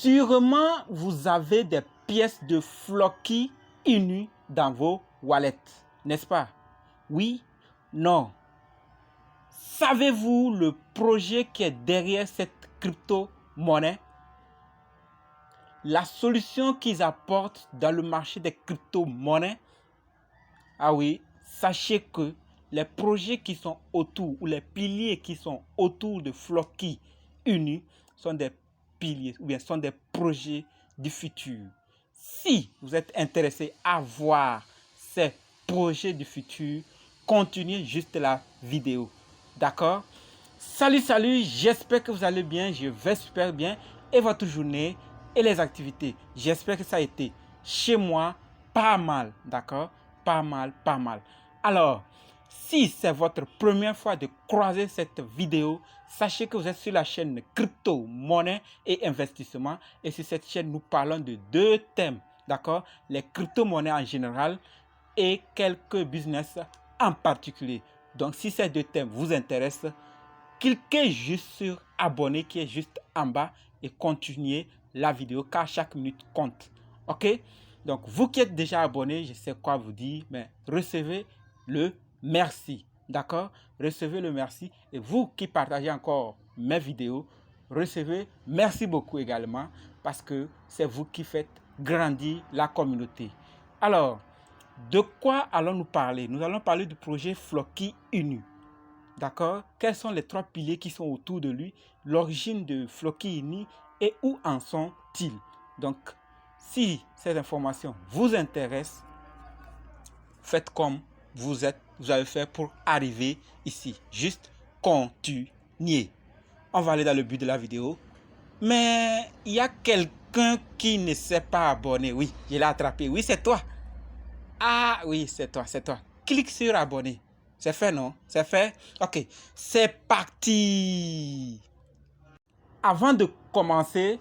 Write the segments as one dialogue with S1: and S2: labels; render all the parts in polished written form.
S1: Sûrement, vous avez des pièces de Floki Inu dans vos wallets, n'est-ce pas? Oui? Non? Savez-vous le projet qui est derrière cette crypto-monnaie? La solution qu'ils apportent dans le marché des crypto-monnaies? Ah oui, sachez que les projets qui sont autour, ou les piliers qui sont autour de Floki Inu sont des piliers, ou bien sont des projets du futur. Si vous êtes intéressé à voir ces projets du futur, continuez juste la vidéo. D'accord? Salut, salut, j'espère que vous allez bien, je vais super bien. Et votre journée et les activités, j'espère que ça a été chez moi pas mal, d'accord? Pas mal, pas mal. Alors, si c'est votre première fois de croiser cette vidéo, sachez que vous êtes sur la chaîne Crypto, Monnaie et Investissement. Et sur cette chaîne, nous parlons de deux thèmes, d'accord? Les crypto-monnaies en général et quelques business en particulier. Donc, si ces deux thèmes vous intéressent, cliquez juste sur abonner qui est juste en bas et continuez la vidéo car chaque minute compte. Ok? Donc, vous qui êtes déjà abonné, je sais quoi vous dire, mais recevez le merci. D'accord? Recevez le merci. Et vous qui partagez encore mes vidéos, recevez merci beaucoup également parce que c'est vous qui faites grandir la communauté. Alors, de quoi allons-nous parler? Nous allons parler du projet Floki Inu. D'accord? Quels sont les trois piliers qui sont autour de lui? L'origine de Floki Inu et où en sont-ils? Donc, si ces informations vous intéressent, faites comme vous avez fait pour arriver ici. Juste continuez. On va aller dans le but de la vidéo. Mais il y a quelqu'un qui ne s'est pas abonné. Oui, je l'ai attrapé. Oui, c'est toi. Ah oui, c'est toi, c'est toi. Clique sur abonner. C'est fait, non? C'est fait? Ok, c'est parti. Avant de commencer,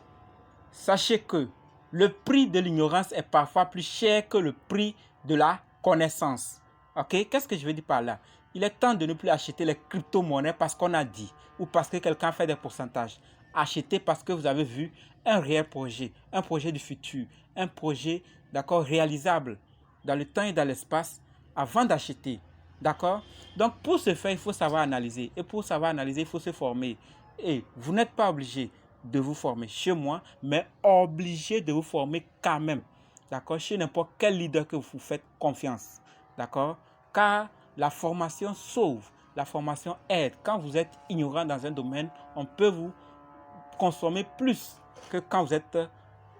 S1: sachez que le prix de l'ignorance est parfois plus cher que le prix de la connaissance. Ok, qu'est-ce que je veux dire par là? Il est temps de ne plus acheter les crypto-monnaies parce qu'on a dit ou parce que quelqu'un fait des pourcentages. Achetez parce que vous avez vu un réel projet, un projet du futur, un projet, d'accord, réalisable dans le temps et dans l'espace avant d'acheter. D'accord? Donc, pour ce faire, il faut savoir analyser. Et pour savoir analyser, il faut se former. Et vous n'êtes pas obligé de vous former chez moi, mais obligé de vous former quand même. D'accord? Chez n'importe quel leader que vous faites confiance. D'accord? Car la formation sauve. La formation aide. Quand vous êtes ignorant dans un domaine, on peut vous consommer plus que quand vous êtes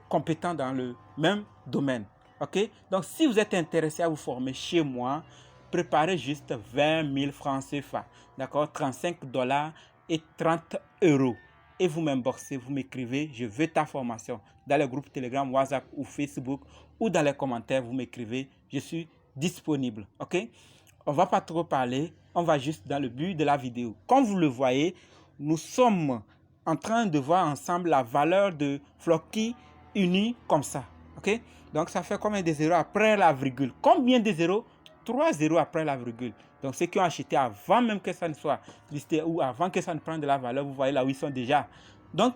S1: compétent dans le même domaine. Ok? Donc, si vous êtes intéressé à vous former chez moi, préparez juste 20 000 francs CFA. D'accord? 35 dollars et 30 euros. Et vous m'inboxez, vous m'écrivez, je veux ta formation. Dans le groupe Telegram, WhatsApp ou Facebook ou dans les commentaires, vous m'écrivez, je suis disponible. Ok? On ne va pas trop parler, on va juste dans le but de la vidéo. Comme vous le voyez, nous sommes en train de voir ensemble la valeur de Floki Inu comme ça. Ok? Donc, ça fait combien de zéros après la virgule? Combien de zéros? 3 zéros après la virgule. Donc, ceux qui ont acheté avant même que ça ne soit listé ou avant que ça ne prenne de la valeur, vous voyez là où ils sont déjà. Donc,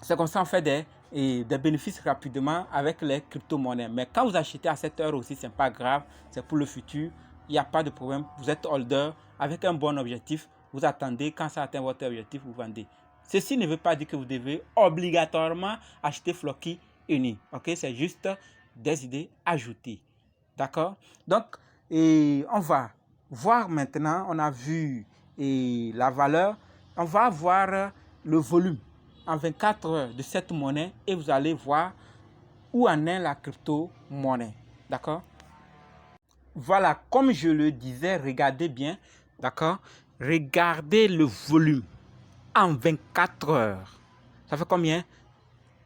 S1: c'est comme ça on fait des bénéfices rapidement avec les crypto-monnaies. Mais quand vous achetez à cette heure aussi, ce n'est pas grave. C'est pour le futur. Il n'y a pas de problème. Vous êtes holder avec un bon objectif. Vous attendez. Quand ça atteint votre objectif, vous vendez. Ceci ne veut pas dire que vous devez obligatoirement acheter Floki Uni. Ok, c'est juste des idées ajoutées. D'accord? Donc, on va voir maintenant, on a vu la valeur, on va voir le volume en 24 heures de cette monnaie et vous allez voir où en est la crypto-monnaie. D'accord? Voilà, comme je le disais, regardez bien, d'accord? Regardez le volume en 24 heures. Ça fait combien?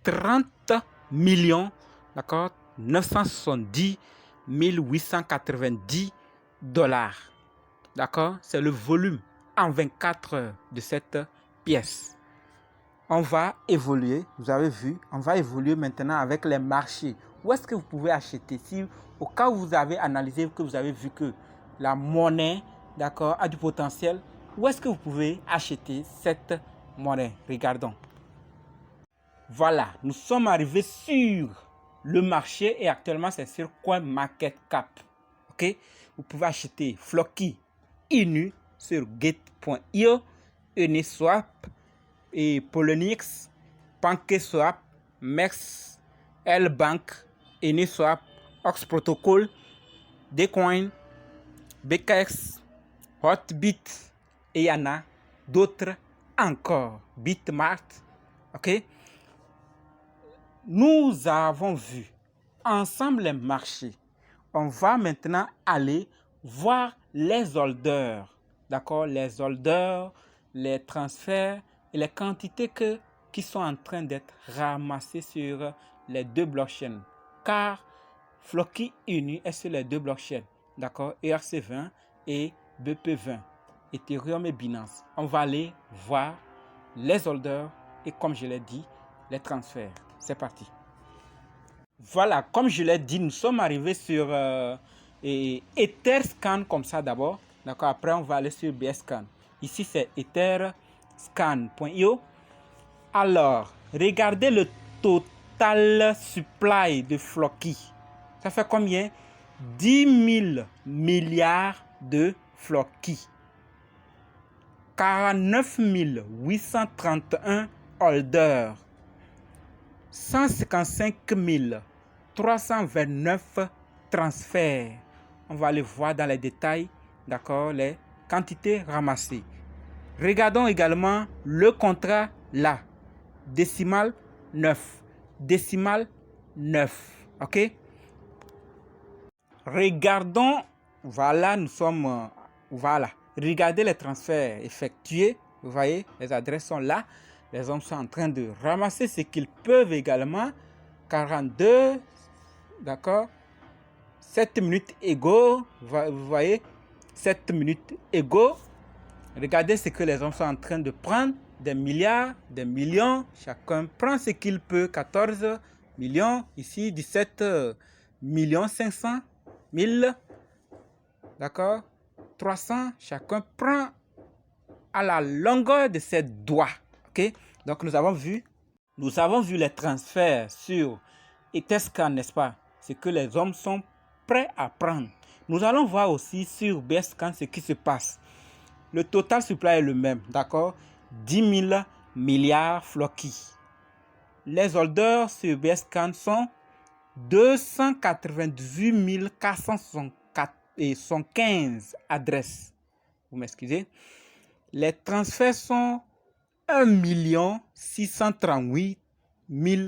S1: 30 millions, d'accord? 970 890 dollars. D'accord? C'est le volume en 24 heures de cette pièce. On va évoluer, vous avez vu, on va évoluer maintenant avec les marchés. Où est-ce que vous pouvez acheter? Si au cas où vous avez analysé, que vous avez vu que la monnaie, d'accord, a du potentiel, où est-ce que vous pouvez acheter cette monnaie? Regardons. Voilà, nous sommes arrivés sur le marché et actuellement c'est sur CoinMarketCap. Ok, vous pouvez acheter Floki Inu sur Gate.io, Uniswap et Poloniex, PancakeSwap, Mex, Lbank, Uniswap, Ox Protocol, Dcoin, BKX, Hotbit et il y en a d'autres encore. Bitmart, ok. Nous avons vu ensemble les marchés. On va maintenant aller voir les holders, d'accord, les holders, les transferts et les quantités qui sont en train d'être ramassées sur les deux blockchains. Car Floki Inu est sur les deux blockchains, d'accord, ERC20 et BP20, Ethereum et Binance. On va aller voir les holders et comme je l'ai dit, les transferts. C'est parti. Voilà, comme je l'ai dit, nous sommes arrivés sur Etherscan comme ça d'abord. D'accord, après on va aller sur BScan. Ici c'est etherscan.io. Alors, regardez le total supply de Floki. Ça fait combien? 10 000 milliards de Floki. 49 831 holders. 155 329 transferts. On va aller voir dans les détails, d'accord, les quantités ramassées. Regardons également le contrat là. Décimal 9. Décimal 9. OK? Regardons, voilà, nous sommes, voilà. Regardez les transferts effectués. Vous voyez, les adresses sont là. Les hommes sont en train de ramasser ce qu'ils peuvent également. 42, d'accord. 7 minutes égaux. Vous voyez, 7 minutes égaux. Regardez ce que les hommes sont en train de prendre. Des milliards, des millions. Chacun prend ce qu'il peut. 14 millions. Ici, 17 millions 500 000. D'accord. 300. Chacun prend à la longueur de ses doigts. Ok. Donc, nous avons vu les transferts sur Etherscan, n'est-ce pas? Ce que les hommes sont prêts à prendre. Nous allons voir aussi sur BScan ce qui se passe. Le total supply est le même, d'accord? 10 000 milliards Floki. Les holders sur BScan sont 298 475 adresses. Vous m'excusez. Les transferts sont 1 638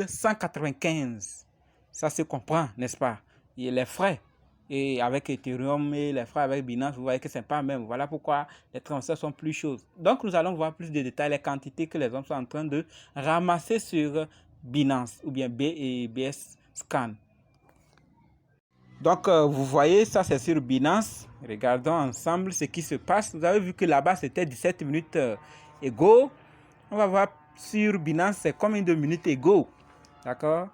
S1: 195. Ça se comprend, n'est-ce pas? Et les frais, et avec Ethereum et les frais avec Binance, vous voyez que ce n'est pas même. Voilà pourquoi les transferts sont plus chauds. Donc, nous allons voir plus de détails, les quantités que les hommes sont en train de ramasser sur Binance ou bien BS Scan. Donc, vous voyez, ça c'est sur Binance. Regardons ensemble ce qui se passe. Vous avez vu que là-bas, c'était 17 minutes égaux. On va voir sur Binance, c'est combien de minutes égaux. D'accord?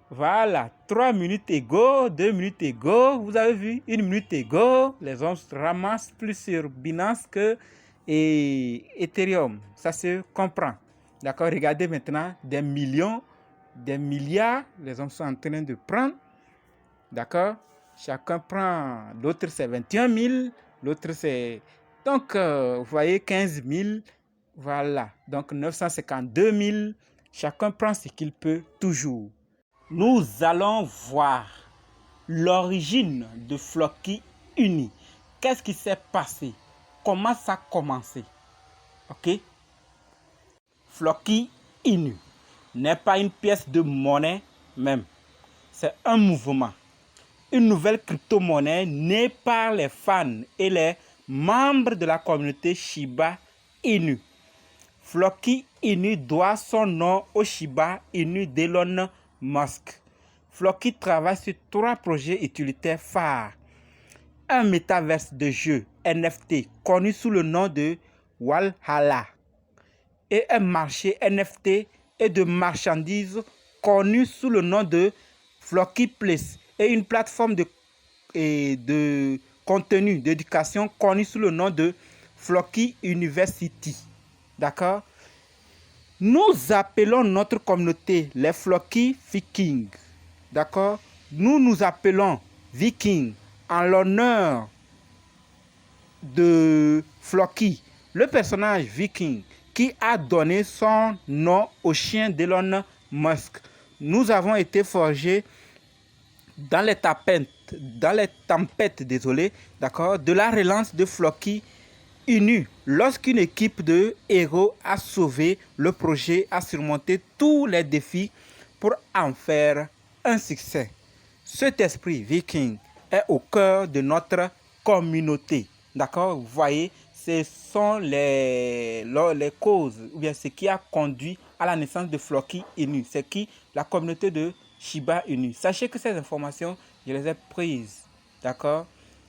S1: Voilà, 3 minutes égaux, 2 minutes égaux. Vous avez vu, 1 minute égaux. Les hommes ramassent plus sur Binance que Ethereum. Ça se comprend. D'accord? Regardez maintenant, des millions, des milliards. Les hommes sont en train de prendre. D'accord? Chacun prend. L'autre, c'est 21 000. L'autre, c'est... Donc, vous voyez, 15 000. Voilà. Donc, 952 000. Chacun prend ce qu'il peut toujours. Nous allons voir l'origine de Floki Inu. Qu'est-ce qui s'est passé? Comment ça a commencé? Ok? Floki Inu n'est pas une pièce de monnaie même. C'est un mouvement. Une nouvelle crypto-monnaie née par les fans et les membres de la communauté Shiba Inu. Floki Inu doit son nom au Shiba Inu d'Elon Musk. Floki travaille sur 3 projets utilitaires phares. Un métaverse de jeux NFT connu sous le nom de Walhalla et un marché NFT et de marchandises connu sous le nom de Floki Place et une plateforme de contenu d'éducation connue sous le nom de Floki University. D'accord? Nous appelons notre communauté les Floki Vikings. D'accord? Nous nous appelons Vikings en l'honneur de Floki, le personnage viking qui a donné son nom au chien d'Elon Musk. Nous avons été forgés dans les tempêtes, d'accord, de la relance de Floki Inu, lorsqu'une équipe de héros a sauvé le projet, a surmonté tous les défis pour en faire un succès. Cet esprit viking est au cœur de notre communauté. D'accord? Vous voyez, ce sont les causes, ou bien ce qui a conduit à la naissance de Floki Inu. C'est qui? La communauté de Shiba Inu. Sachez que ces informations, je les ai prises, d'accord,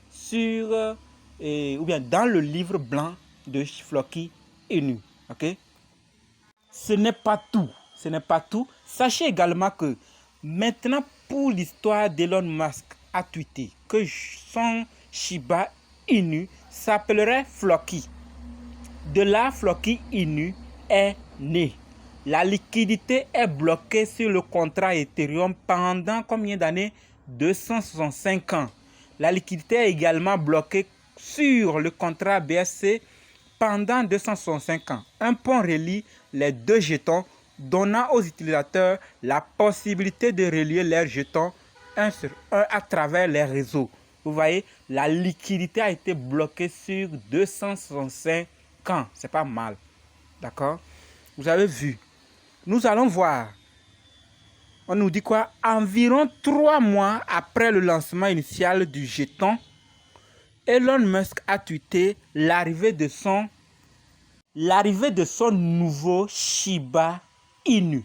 S1: sur, ou bien dans le livre blanc de Floki Inu. Ok? Ce n'est pas tout. Ce n'est pas tout. Sachez également que maintenant, pour l'histoire d'Elon Musk, a tweeté que son Shiba Inu s'appellerait Floki. De là, Floki Inu est né. La liquidité est bloquée sur le contrat Ethereum pendant combien d'années? 265 ans. La liquidité est également bloquée sur le contrat BSC pendant 265 ans. Un pont relie les deux jetons, donnant aux utilisateurs la possibilité de relier leurs jetons un sur un à travers les réseaux. Vous voyez, la liquidité a été bloquée sur 265 ans. C'est pas mal. D'accord? Vous avez vu. Nous allons voir. On nous dit quoi? Environ 3 mois après le lancement initial du jeton, Elon Musk a tweeté l'arrivée de son nouveau Shiba Inu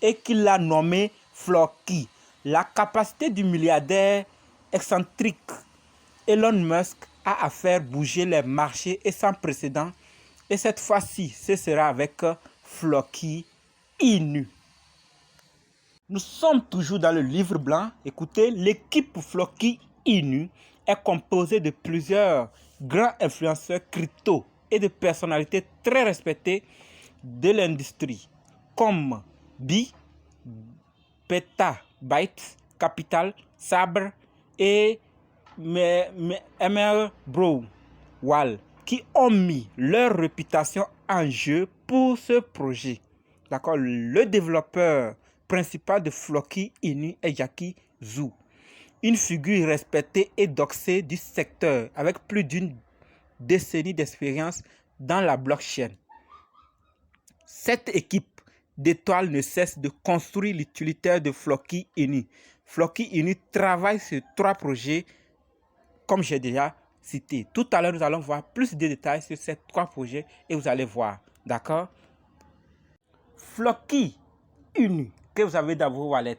S1: et qu'il l'a nommé Floki. La capacité du milliardaire excentrique Elon Musk a à faire bouger les marchés et sans précédent. Et cette fois-ci, ce sera avec Floki Inu. Nous sommes toujours dans le livre blanc. Écoutez, l'équipe Floki Inu est composée de plusieurs grands influenceurs crypto et de personnalités très respectées de l'industrie, comme Bi, Petabyte, Capital, Sabre et MR Bro Wall, qui ont mis leur réputation en jeu pour ce projet. D'accord, le développeur principal de Floki Inu est Jackie Zhu, une figure respectée et doxée du secteur avec plus d'une décennie d'expérience dans la blockchain. Cette équipe d'étoiles ne cesse de construire l'utilitaire de Floki Inu. Floki Inu travaille sur 3 projets, comme j'ai déjà cité. Tout à l'heure, nous allons voir plus de détails sur ces 3 projets et vous allez voir. D'accord? Floki Inu que vous avez dans vos wallets,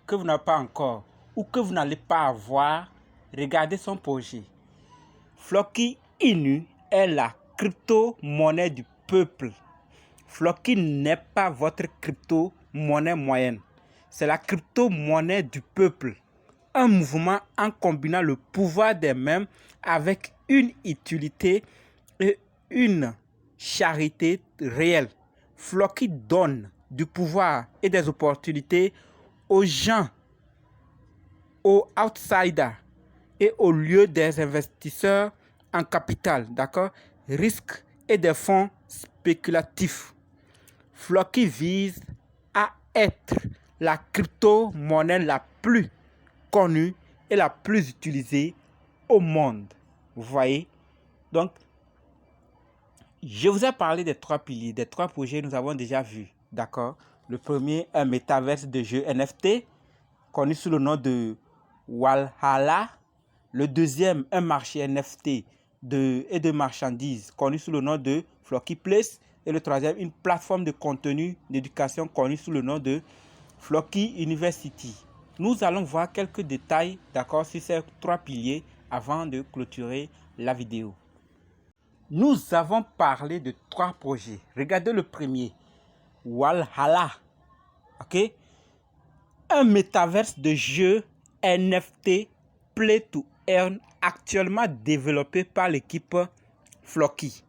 S1: que vous n'avez pas encore ou que vous n'allez pas avoir, regardez son projet. Floki Inu est la crypto-monnaie du peuple. Floki n'est pas votre crypto-monnaie moyenne. C'est la crypto-monnaie du peuple. Un mouvement en combinant le pouvoir des mêmes avec une utilité et une charité réelle. Floki donne du pouvoir et des opportunités aux gens, aux outsiders et au lieu des investisseurs en capital, d'accord, risques et des fonds spéculatifs. Floki vise à être la crypto-monnaie la plus connue et la plus utilisée au monde. Vous voyez? Donc, je vous ai parlé des 3 piliers, des 3 projets que nous avons déjà vus. D'accord? Le premier, un métaverse de jeux NFT, connu sous le nom de Walhalla. Le deuxième, un marché NFT et de marchandises, connu sous le nom de Floki Place. Et le troisième, une plateforme de contenu d'éducation connue sous le nom de Floki University. Nous allons voir quelques détails, d'accord, sur ces 3 piliers avant de clôturer la vidéo. Nous avons parlé de 3 projets. Regardez le premier. Walhalla, ok, un métaverse de jeux NFT Play to Earn actuellement développé par l'équipe Floki.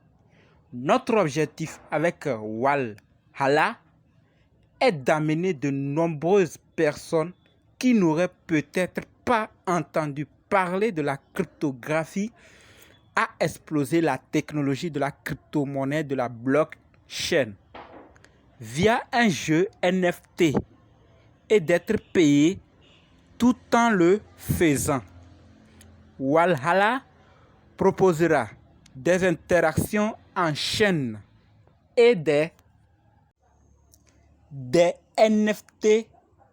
S1: Notre objectif avec Walhalla Walhalla est d'amener de nombreuses personnes qui n'auraient peut-être pas entendu parler de la cryptographie à exploser la technologie de la crypto-monnaie de la blockchain via un jeu NFT et d'être payé tout en le faisant. Walhalla proposera des interactions en chaîne et des NFT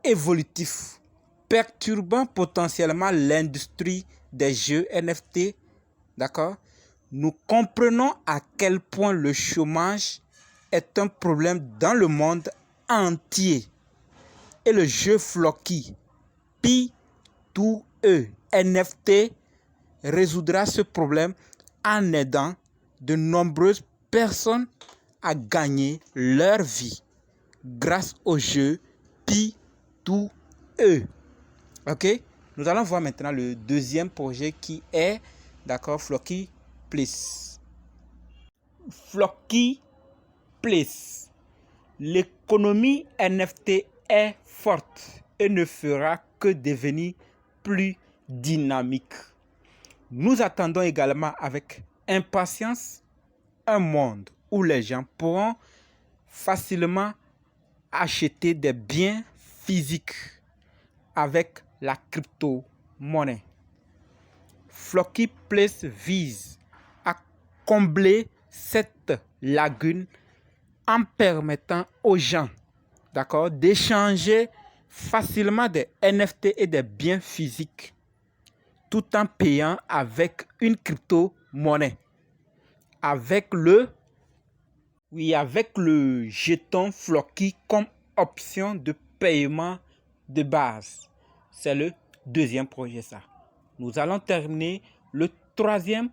S1: évolutifs, perturbant potentiellement l'industrie des jeux NFT. D'accord? Nous comprenons à quel point le chômage est un problème dans le monde entier. Et le jeu Floki P2E NFT résoudra ce problème en aidant de nombreuses personnes à gagner leur vie grâce au jeu P2E. Ok? Nous allons voir maintenant le deuxième projet qui est, d'accord, Floki Place. Floki Place. L'économie NFT est forte et ne fera que devenir plus dynamique. Nous attendons également avec impatience un monde où les gens pourront facilement acheter des biens physiques avec la crypto-monnaie. Floki Place vise à combler cette lagune en permettant aux gens, d'accord, d'échanger facilement des NFT et des biens physiques tout en payant avec une crypto-monnaie. Avec le jeton Floki comme option de paiement de base. C'est le deuxième projet, ça. Nous allons terminer le troisième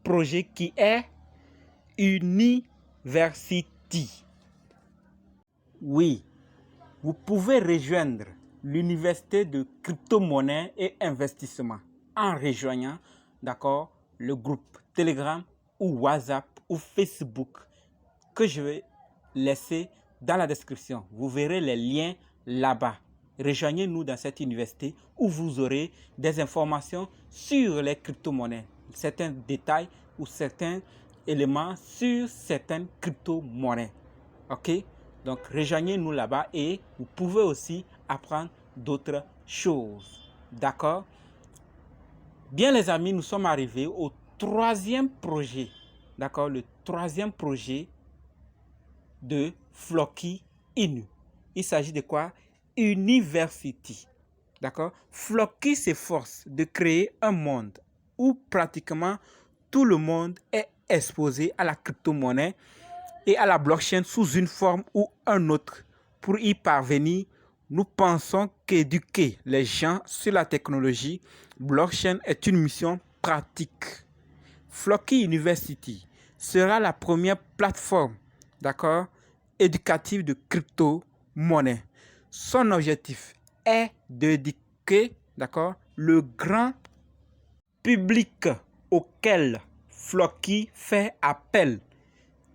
S1: projet qui est University. Oui, vous pouvez rejoindre l'université de crypto-monnaie et investissement en rejoignant, d'accord, le groupe Telegram ou WhatsApp ou Facebook que je vais laisser dans la description. Vous verrez les liens là-bas. Rejoignez-nous dans cette université où vous aurez des informations sur les crypto-monnaies, certains détails ou certains éléments sur certaines crypto-monnaies. Ok? Donc, rejoignez-nous là-bas et vous pouvez aussi apprendre d'autres choses. D'accord? Bien les amis, nous sommes arrivés au troisième projet. D'accord? Le troisième projet de Floki Inu. Il s'agit de quoi? University. D'accord? Floki s'efforce de créer un monde où pratiquement tout le monde est exposé à la crypto-monnaie et à la blockchain sous une forme ou un autre. Pour y parvenir, nous pensons qu'éduquer les gens sur la technologie blockchain est une mission pratique. Floki University sera la première plateforme, d'accord, éducative de crypto-monnaie. Son objectif est d'éduquer, d'accord, le grand public auquel Floki fait appel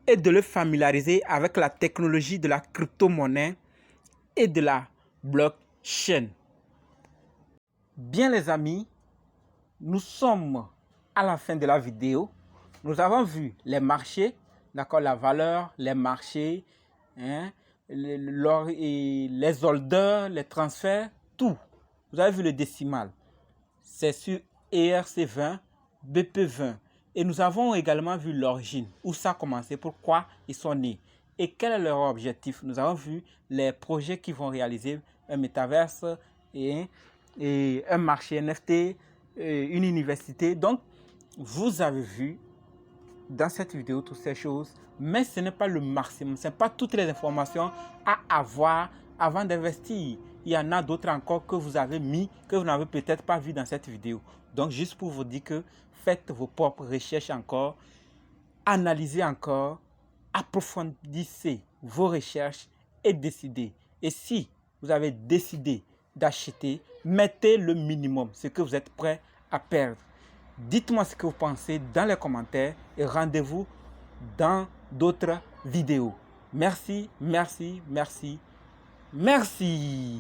S1: et de le familiariser avec la technologie de la crypto-monnaie et de la blockchain. Bien les amis, nous sommes à la fin de la vidéo. Nous avons vu les marchés, d'accord, la valeur, les marchés, les holders, les transferts, tout. Vous avez vu le décimal. C'est sur ERC20, BP20. Et nous avons également vu l'origine, où ça a commencé, pourquoi ils sont nés et quel est leur objectif. Nous avons vu les projets qui vont réaliser un métaverse et un marché NFT, une université. Donc, vous avez vu dans cette vidéo toutes ces choses, mais ce n'est pas le maximum. Ce n'est pas toutes les informations à avoir avant d'investir. Il y en a d'autres encore que vous avez mis, que vous n'avez peut-être pas vu dans cette vidéo. Donc, juste pour vous dire que faites vos propres recherches encore, analysez encore, approfondissez vos recherches et décidez. Et si vous avez décidé d'acheter, mettez le minimum, ce que vous êtes prêt à perdre. Dites-moi ce que vous pensez dans les commentaires et rendez-vous dans d'autres vidéos. Merci, merci, merci, merci.